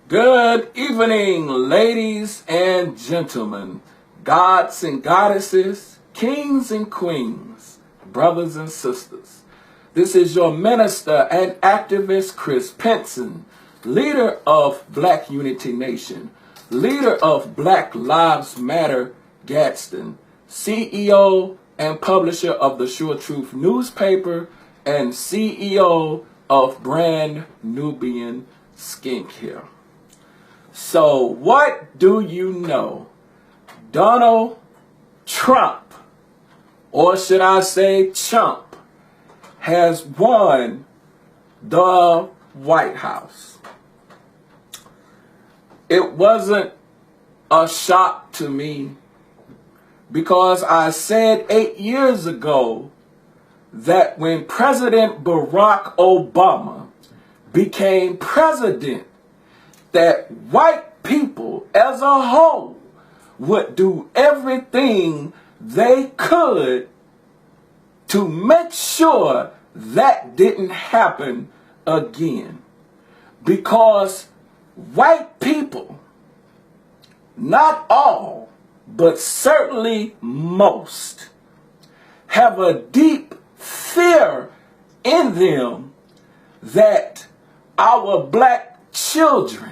Good evening, ladies and gentlemen, gods and goddesses, kings and queens, brothers and sisters. This is your minister and activist, Chris Pinson, leader of Black Unity Nation, leader of Black Lives Matter-GADSDEN, CEO and publisher of the Sure Truth newspaper, and CEO of brand Nubian Skincare. So what do you know? Donald Trump, or should I say Chump, has won the White House. It wasn't a shock to me because I said 8 years ago that when President Barack Obama became president, that white people as a whole would do everything they could to make sure that didn't happen again. Because white people, not all, but certainly most, have a deep fear in them that our black children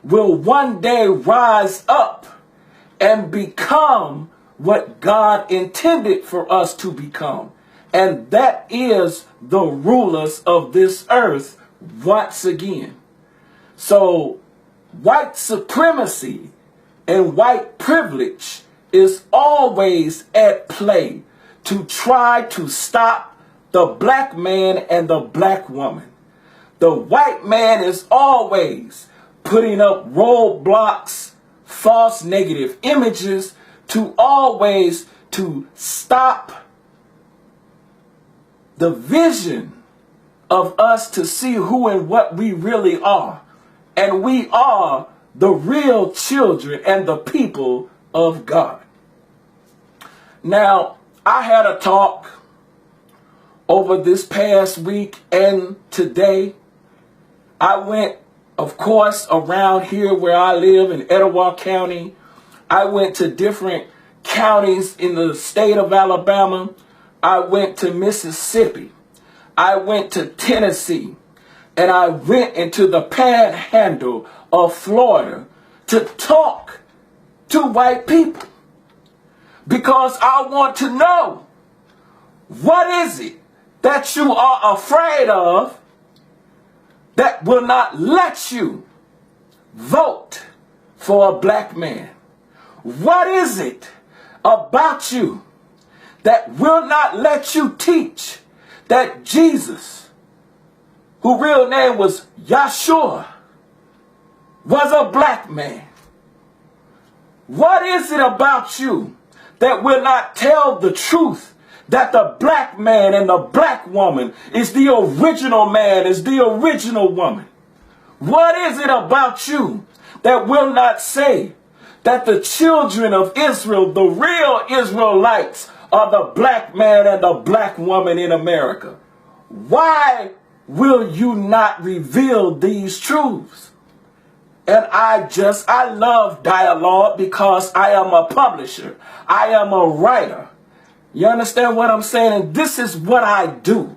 will one day rise up and become what God intended for us to become. And that is the rulers of this earth once again. So white supremacy and white privilege is always at play to try to stop the black man and the black woman. The white man is always putting up roadblocks, false negative images to always to stop the vision of us to see who and what we really are. And we are the real children and the people of God. Now, I had a talk over this past week and today. I went, of course, around here where I live in Etowah County. I went to different counties in the state of Alabama. I went to Mississippi. I went to Tennessee. And I went into the panhandle of Florida to talk to white people. Because I want to know, what is it that you are afraid of that will not let you vote for a black man? What is it about you that will not let you teach that Jesus, whose real name was Yahshua, was a black man? What is it about you that will not tell the truth that the black man and the black woman is the original man, is the original woman? What is it about you that will not say that the children of Israel, the real Israelites, are the black man and the black woman in America? Why will you not reveal these truths? And I love dialogue because I am a publisher. I am a writer. You understand what I'm saying? And this is what I do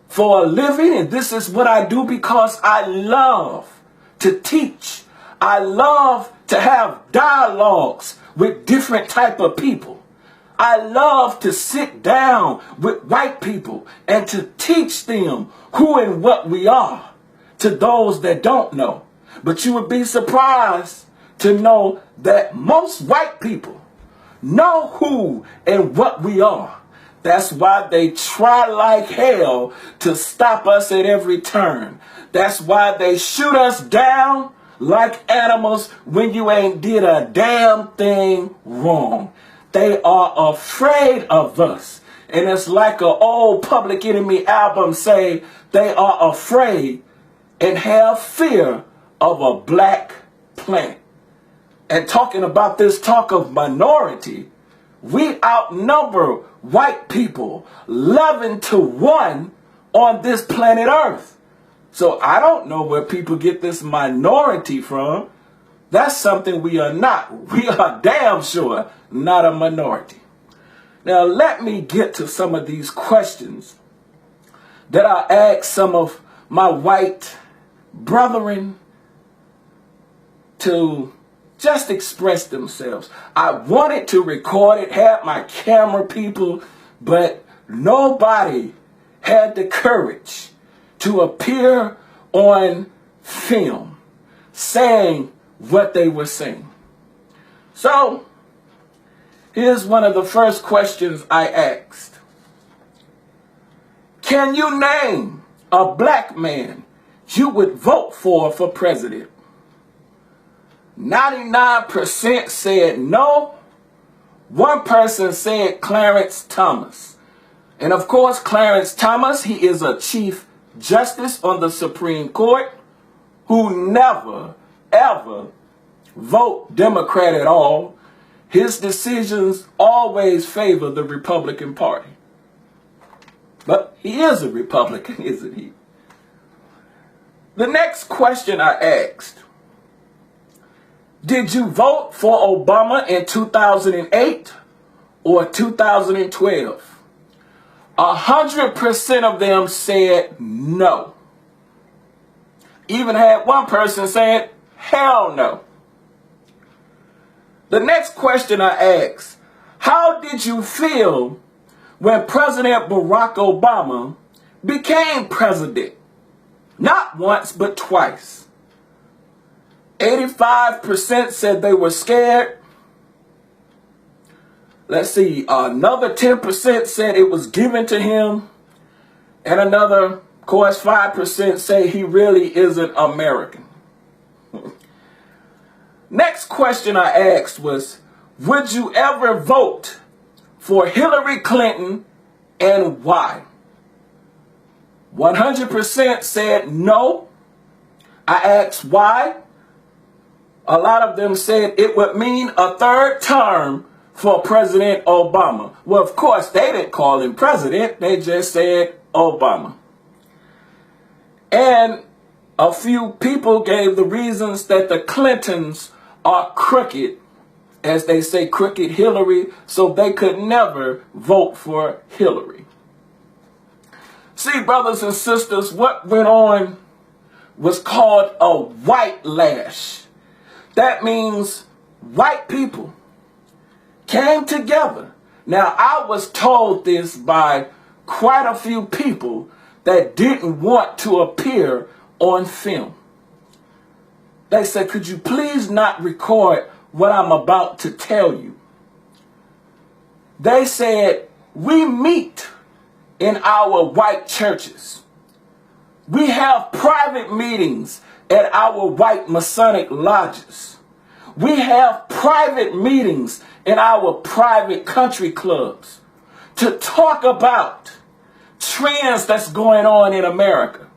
for a living. And this is what I do because I love to teach. I love to have dialogues with different type of people. I love to sit down with white people and to teach them who and what we are to those that don't know. But you would be surprised to know that most white people know who and what we are. That's why they try like hell to stop us at every turn. That's why they shoot us down like animals when you ain't did a damn thing wrong. They are afraid of us. And it's like an old Public Enemy album say, they are afraid and have fear of a black plant. And talking about this talk of minority, we outnumber white people 11 to 1 on this planet Earth. So I don't know where people get this minority from. That's something we are not. We are damn sure not a minority. Now let me get to some of these questions that I asked some of my white brethren to just express themselves. I wanted to record it, had my camera people, but nobody had the courage to appear on film saying what they were saying. So, here's one of the first questions I asked. Can you name a black man you would vote for president? 99% said no. One person said Clarence Thomas. And of course, Clarence Thomas, he is a Chief Justice on the Supreme Court who never, ever vote Democrat at all. His decisions always favor the Republican Party. But he is a Republican, isn't he? The next question I asked, did you vote for Obama in 2008 or 2012? 100% of them said no. Even had one person saying, hell no. The next question I asked, how did you feel when President Barack Obama became president? Not once, but twice. 85% said they were scared. Let's see, another 10% said it was given to him. And another, of course, 5% say he really isn't American. Next question I asked was, would you ever vote for Hillary Clinton and why? 100% said no. I asked why. A lot of them said it would mean a third term for President Obama. Well, of course, they didn't call him president. They just said Obama. And a few people gave the reasons that the Clintons are crooked, as they say, crooked Hillary, so they could never vote for Hillary. See, brothers and sisters, what went on was called a white lash. That means white people came together. Now, I was told this by quite a few people that didn't want to appear on film. They said, could you please not record what I'm about to tell you? They said, we meet in our white churches. We have private meetings at our white Masonic lodges. We have private meetings in our private country clubs to talk about trends that's going on in America,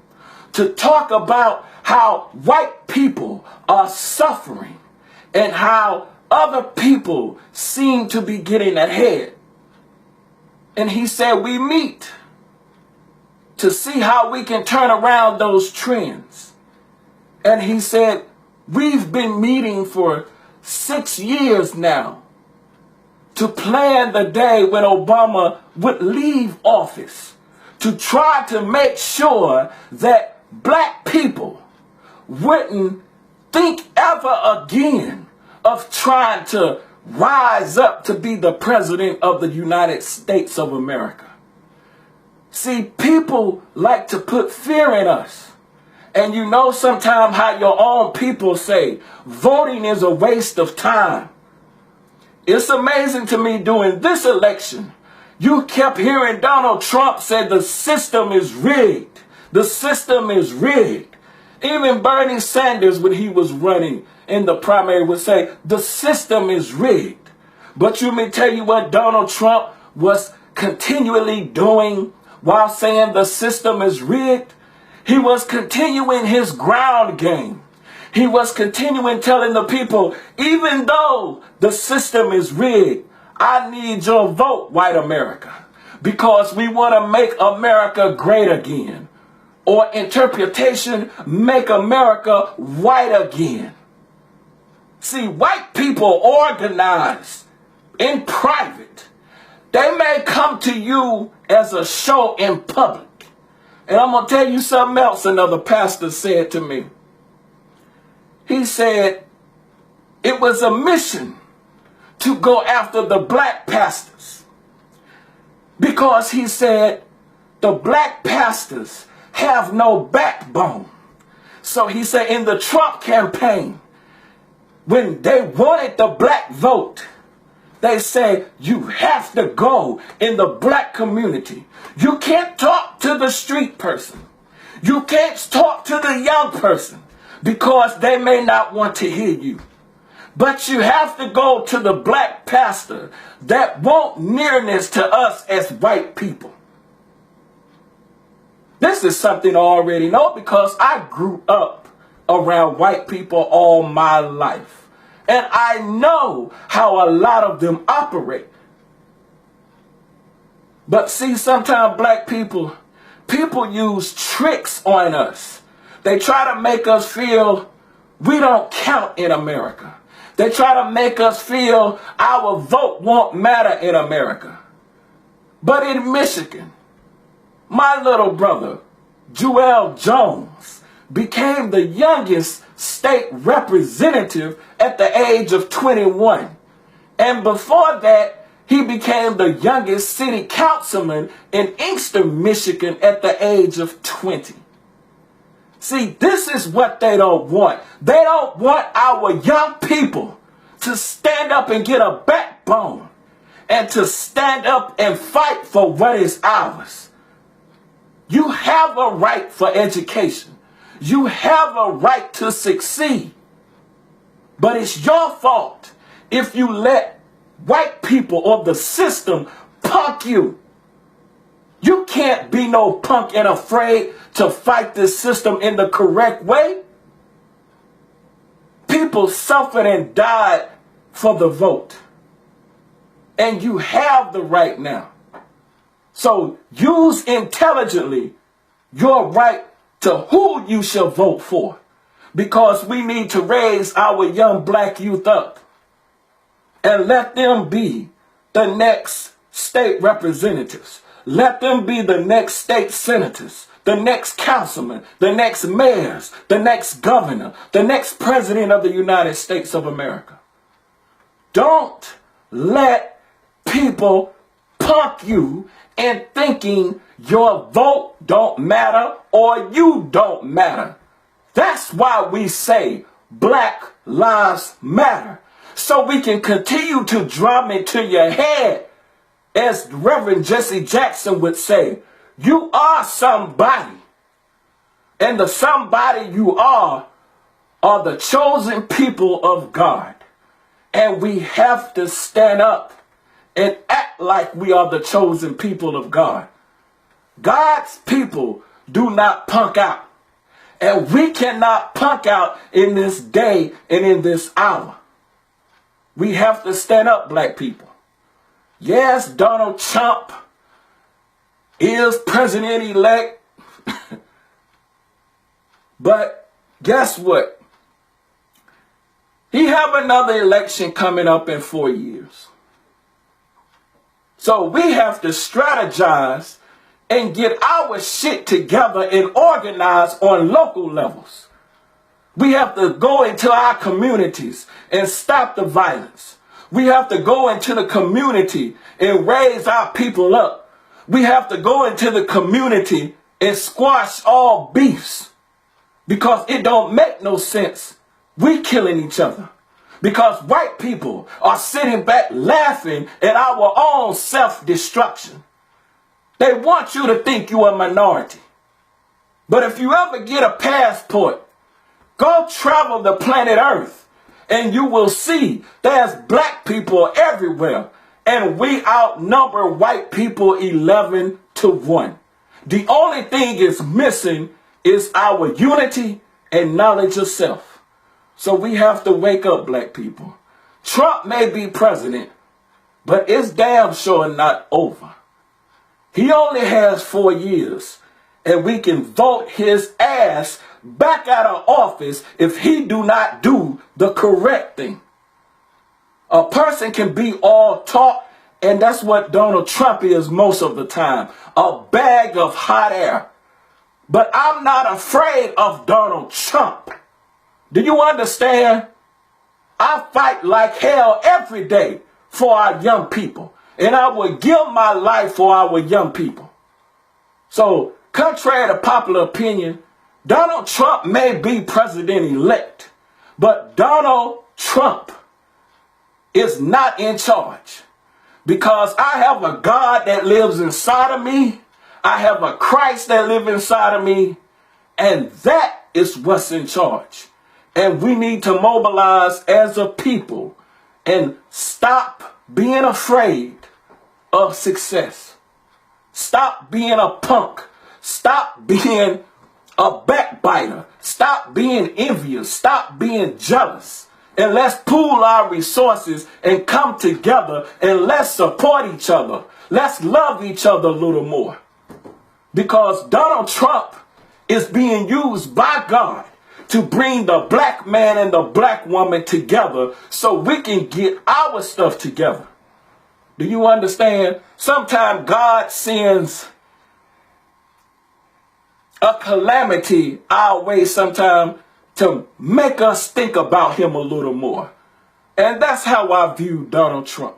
to talk about how white people are suffering and how other people seem to be getting ahead. And he said, we meet to see how we can turn around those trends. And he said, we've been meeting for 6 years now to plan the day when Obama would leave office, to try to make sure that black people wouldn't think ever again of trying to rise up to be the president of the United States of America. See, people like to put fear in us. And you know sometimes how your own people say, voting is a waste of time. It's amazing to me during this election, you kept hearing Donald Trump say the system is rigged. The system is rigged. Even Bernie Sanders, when he was running in the primary, would say the system is rigged. But you may tell you what Donald Trump was continually doing while saying the system is rigged. He was continuing his ground game. He was continuing telling the people, even though the system is rigged, I need your vote, white America, because we want to make America great again. or interpretation, make America white again. See, white people organize in private. They may come to you as a show in public. And I'm going to tell you something else another pastor said to me. He said it was a mission to go after the black pastors. Because he said the black pastors have no backbone. So he said in the Trump campaign, when they wanted the black vote, they say you have to go in the black community. You can't talk to the street person. You can't talk to the young person because they may not want to hear you. But you have to go to the black pastor that won't nearness to us as white people. This is something I already know because I grew up around white people all my life. And I know how a lot of them operate. But see, sometimes black people use tricks on us. They try to make us feel we don't count in America. They try to make us feel our vote won't matter in America. But in Michigan, my little brother, Joel Jones, became the youngest state representative at the age of 21. And before that, he became the youngest city councilman in Inkster, Michigan at the age of 20. See, this is what they don't want. They don't want our young people to stand up and get a backbone and to stand up and fight for what is ours. You have a right for education. You have a right to succeed. But it's your fault if you let white people or the system punk you. You can't be no punk and afraid to fight this system in the correct way. People suffered and died for the vote. And you have the right now. So use intelligently your right to who you shall vote for, because we need to raise our young black youth up and let them be the next state representatives. Let them be the next state senators, the next councilman, the next mayors, the next governor, the next president of the United States of America. Don't let people punk you in thinking your vote don't matter or you don't matter. That's why we say Black Lives Matter. So we can continue to drum into your head, as Reverend Jesse Jackson would say, you are somebody. And the somebody you are the chosen people of God. And we have to stand up and act like we are the chosen people of God. God's people do not punk out. And we cannot punk out in this day and in this hour. We have to stand up, black people. Yes, Donald Trump is president-elect. But guess what? He have another election coming up in 4 years. So we have to strategize and get our shit together and organize on local levels. We have to go into our communities and stop the violence. We have to go into the community and raise our people up. We have to go into the community and squash all beefs, because it don't make no sense we killing each other. Because white people are sitting back laughing at our own self-destruction. They want you to think you're a minority. But if you ever get a passport, go travel the planet Earth and you will see there's black people everywhere. And we outnumber white people 11-1. The only thing is missing is our unity and knowledge of self. So we have to wake up, black people. Trump may be president, but it's damn sure not over. He only has 4 years, and we can vote his ass back out of office if he do not do the correct thing. A person can be all talk, and that's what Donald Trump is most of the time, a bag of hot air. But I'm not afraid of Donald Trump. Do you understand? I fight like hell every day for our young people, and I will give my life for our young people. So, contrary to popular opinion, Donald Trump may be president-elect, but Donald Trump is not in charge, because I have a God that lives inside of me. I have a Christ that lives inside of me, and that is what's in charge. And we need to mobilize as a people and stop being afraid of success. Stop being a punk. Stop being a backbiter. Stop being envious. Stop being jealous. And let's pool our resources and come together, and let's support each other. Let's love each other a little more. Because Donald Trump is being used by God to bring the black man and the black woman together so we can get our stuff together. Do you understand? Sometimes God sends a calamity our way sometimes to make us think about him a little more. And that's how I view Donald Trump.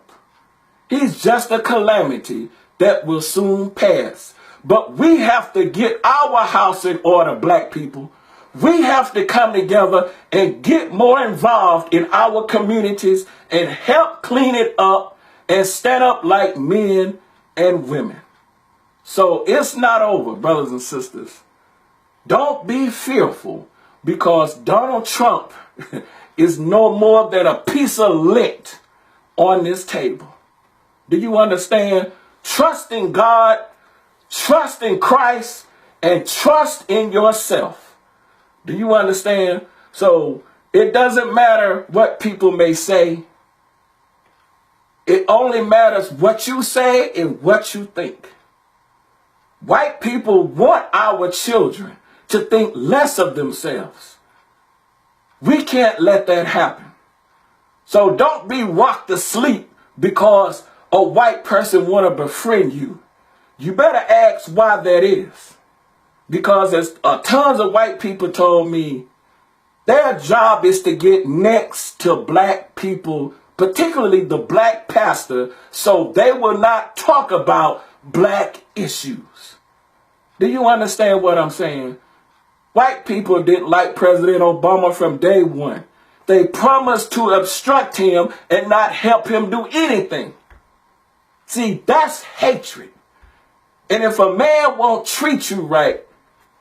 He's just a calamity that will soon pass. But we have to get our house in order, black people. We have to come together and get more involved in our communities and help clean it up and stand up like men and women. So it's not over, brothers and sisters. Don't be fearful, because Donald Trump is no more than a piece of lint on this table. Do you understand? Trust in God, trust in Christ, and trust in yourself. Do you understand? So it doesn't matter what people may say. It only matters what you say and what you think. White people want our children to think less of themselves. We can't let that happen. So don't be rocked to sleep because a white person want to befriend you. You better ask why that is. Because as tons of white people told me, their job is to get next to black people, particularly the black pastor, so they will not talk about black issues. Do you understand what I'm saying? White people didn't like President Obama from day one. They promised to obstruct him and not help him do anything. See, that's hatred. And if a man won't treat you right,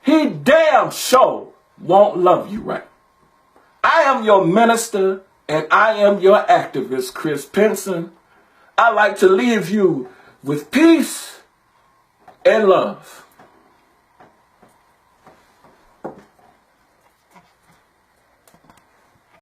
he damn sure won't love you right. I am your minister and I am your activist, Chris Pinson. I like to leave you with peace and love.